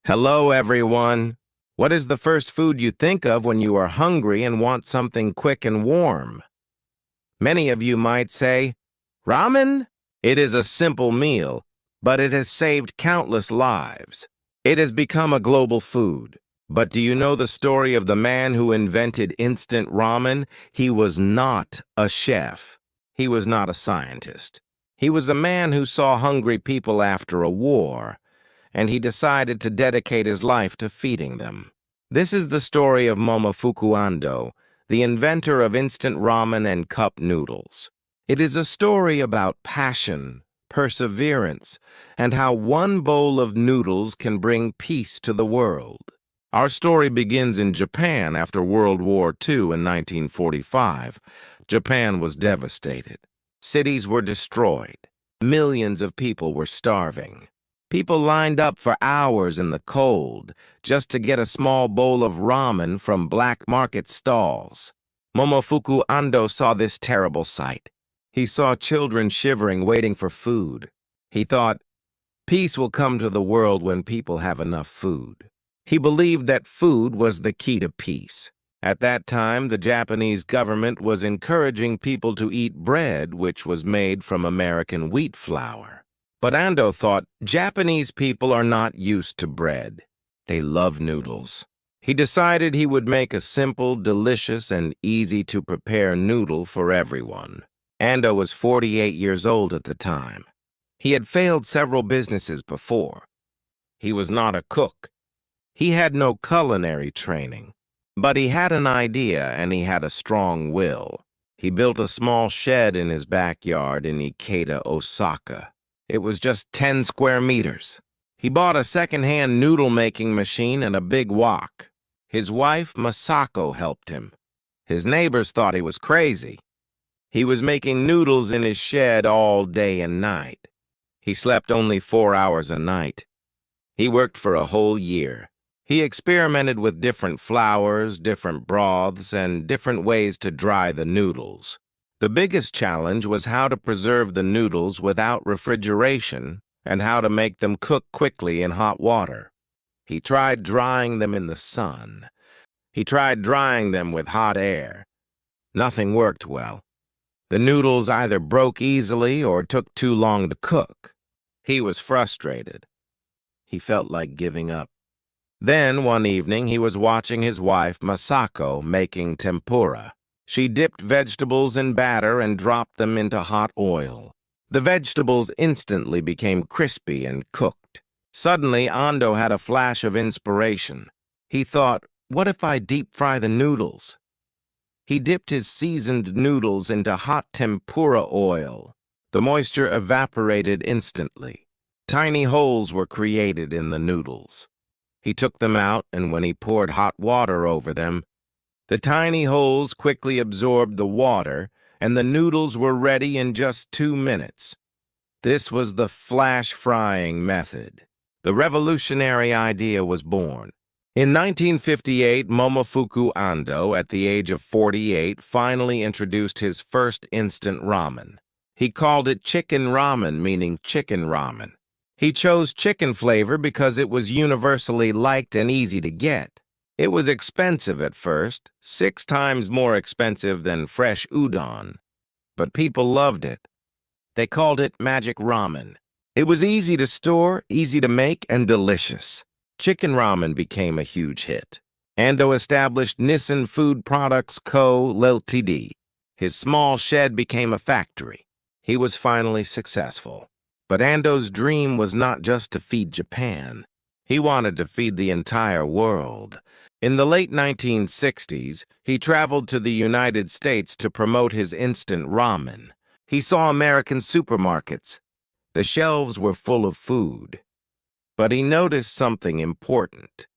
Hello, everyone. What is the first food you think of when you are hungry and want something quick and warm? Many of you might say, ramen? It is a simple meal, but it has saved countless lives. It has become a global food. But do you know the story of the man who invented instant ramen? He was not a chef. He was not a scientist. He was a man who saw hungry people after a war, and he decided to dedicate his life to feeding them. This is the story of Momofuku Ando, the inventor of instant ramen and cup noodles. It is a story about passion, perseverance, and how one bowl of noodles can bring peace to the world. Our story begins in Japan after World War II in 1945. Japan was devastated. Cities were destroyed. Millions of people were starving. People lined up for hours in the cold just to get a small bowl of ramen from black market stalls. Momofuku Ando saw this terrible sight. He saw children shivering, waiting for food. He thought, peace will come to the world when people have enough food. He believed that food was the key to peace. At that time, the Japanese government was encouraging people to eat bread which was made from American wheat flour. But Ando thought, Japanese people are not used to bread. They love noodles. He decided he would make a simple, delicious, and easy-to-prepare noodle for everyone. Ando was 48 years old at the time. He had failed several businesses before. He was not a cook. He had no culinary training. But he had an idea and he had a strong will. He built a small shed in his backyard in Ikeda, Osaka. It was just 10 square meters. He bought a second-hand noodle-making machine and a big wok. His wife, Masako, helped him. His neighbors thought he was crazy. He was making noodles in his shed all day and night. He slept only 4 hours a night. He worked for a whole year. He experimented with different flours, different broths, and different ways to dry the noodles. The biggest challenge was how to preserve the noodles without refrigeration and how to make them cook quickly in hot water. He tried drying them in the sun. He tried drying them with hot air. Nothing worked well. The noodles either broke easily or took too long to cook. He was frustrated. He felt like giving up. Then, one evening, he was watching his wife, Masako, making tempura. She dipped vegetables in batter and dropped them into hot oil. The vegetables instantly became crispy and cooked. Suddenly, Ando had a flash of inspiration. He thought, what if I deep fry the noodles? He dipped his seasoned noodles into hot tempura oil. The moisture evaporated instantly. Tiny holes were created in the noodles. He took them out, and when he poured hot water over them, the tiny holes quickly absorbed the water, and the noodles were ready in just 2 minutes. This was the flash frying method. The revolutionary idea was born. In 1958, Momofuku Ando, at the age of 48, finally introduced his first instant ramen. He called it chicken ramen, meaning chicken ramen. He chose chicken flavor because it was universally liked and easy to get. It was expensive at first, 6 times more expensive than fresh udon. But people loved it. They called it magic ramen. It was easy to store, easy to make, and delicious. Chicken ramen became a huge hit. Ando established Nissan Food Products Co. Ltd. His small shed became a factory. He was finally successful. But Ando's dream was not just to feed Japan. He wanted to feed the entire world. In the late 1960s, he traveled to the United States to promote his instant ramen. He saw American supermarkets. The shelves were full of food. But he noticed something important.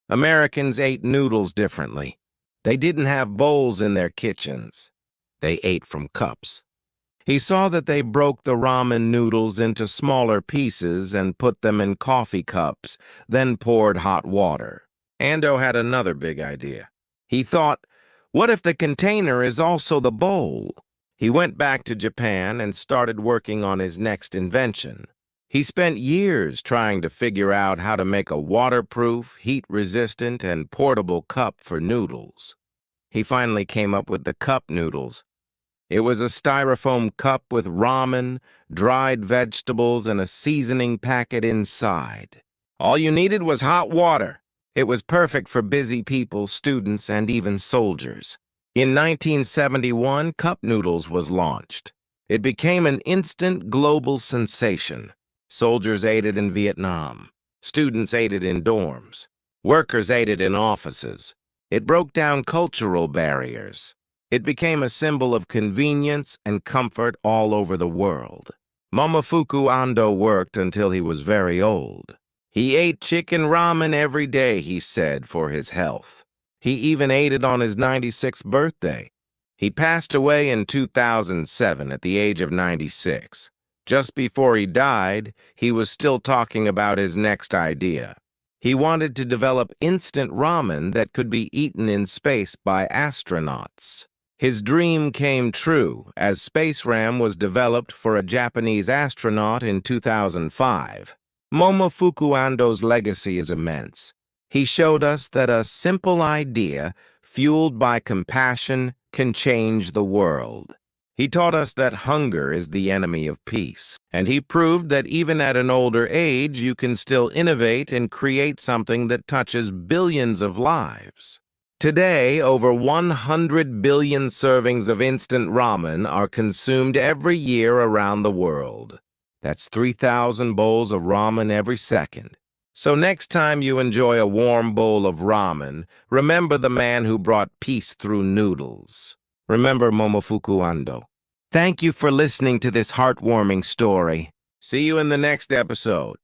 Americans ate noodles differently. They didn't have bowls in their kitchens. They ate from cups. He saw that they broke the ramen noodles into smaller pieces and put them in coffee cups, then poured hot water. Ando had another big idea. He thought, what if the container is also the bowl? He went back to Japan and started working on his next invention. He spent years trying to figure out how to make a waterproof, heat-resistant, and portable cup for noodles. He finally came up with the cup noodles. It was a styrofoam cup with ramen, dried vegetables, and a seasoning packet inside. All you needed was hot water. It was perfect for busy people, students, and even soldiers. In 1971, Cup Noodles was launched. It became an instant global sensation. Soldiers ate it in Vietnam. Students ate it in dorms. Workers ate it in offices. It broke down cultural barriers. It became a symbol of convenience and comfort all over the world. Momofuku Ando worked until he was very old. He ate chicken ramen every day, he said, for his health. He even ate it on his 96th birthday. He passed away in 2007 at the age of 96. Just before he died, he was still talking about his next idea. He wanted to develop instant ramen that could be eaten in space by astronauts. His dream came true as Space Ram was developed for a Japanese astronaut in 2005. Momofuku Ando's legacy is immense. He showed us that a simple idea, fueled by compassion, can change the world. He taught us that hunger is the enemy of peace, and he proved that even at an older age, you can still innovate and create something that touches billions of lives. Today, over 100 billion servings of instant ramen are consumed every year around the world. That's 3,000 bowls of ramen every second. So next time you enjoy a warm bowl of ramen, remember the man who brought peace through noodles. Remember Momofuku Ando. Thank you for listening to this heartwarming story. See you in the next episode.